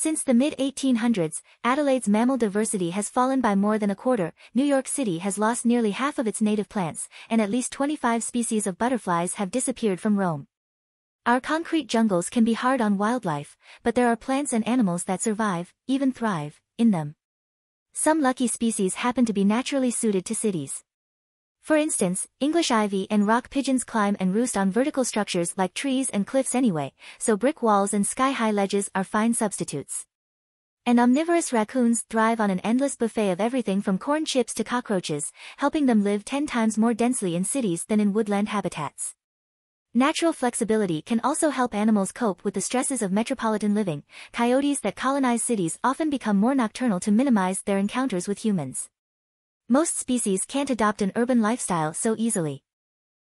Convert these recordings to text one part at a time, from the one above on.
Since the mid-1800s, Adelaide's mammal diversity has fallen by more than a quarter. New York City has lost nearly half of its native plants, and at least 25 species of butterflies have disappeared from Rome. Our concrete jungles can be hard on wildlife, but there are plants and animals that survive, even thrive, in them. Some lucky species happen to be naturally suited to cities. For instance, English ivy and rock pigeons climb and roost on vertical structures like trees and cliffs anyway, so brick walls and sky-high ledges are fine substitutes. And omnivorous raccoons thrive on an endless buffet of everything from corn chips to cockroaches, helping them live 10 times more densely in cities than in woodland habitats. Natural flexibility can also help animals cope with the stresses of metropolitan living. Coyotes that colonize cities often become more nocturnal to minimize their encounters with humans. Most species can't adopt an urban lifestyle so easily.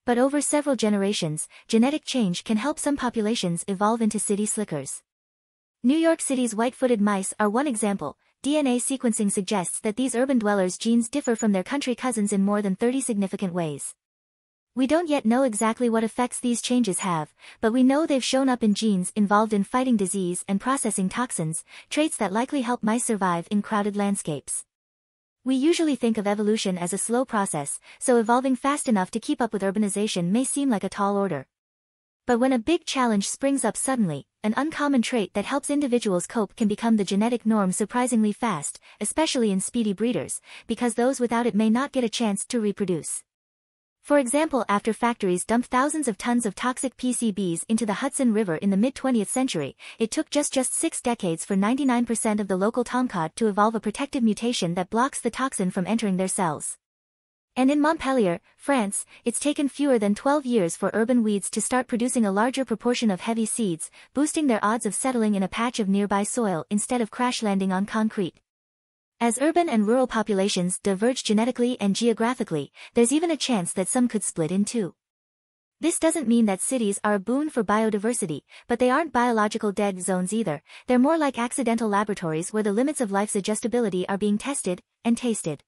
But over several generations, genetic change can help some populations evolve into city slickers. New York City's white-footed mice are one example. DNA sequencing suggests that these urban dwellers' genes differ from their country cousins in more than 30 significant ways. We don't yet know exactly what effects these changes have, but we know they've shown up in genes involved in fighting disease and processing toxins, traits that likely help mice survive in crowded landscapes. We usually think of evolution as a slow process, so evolving fast enough to keep up with urbanization may seem like a tall order. But when a big challenge springs up suddenly, an uncommon trait that helps individuals cope can become the genetic norm surprisingly fast, especially in speedy breeders, because those without it may not get a chance to reproduce. For example, after factories dumped thousands of tons of toxic PCBs into the Hudson River in the mid-20th century, it took just 6 decades for 99% of the local tomcod to evolve a protective mutation that blocks the toxin from entering their cells. And in Montpellier, France, it's taken fewer than 12 years for urban weeds to start producing a larger proportion of heavy seeds, boosting their odds of settling in a patch of nearby soil instead of crash landing on concrete. As urban and rural populations diverge genetically and geographically, there's even a chance that some could split in two. This doesn't mean that cities are a boon for biodiversity, but they aren't biological dead zones either. They're more like accidental laboratories where the limits of life's adjustability are being tested and tasted.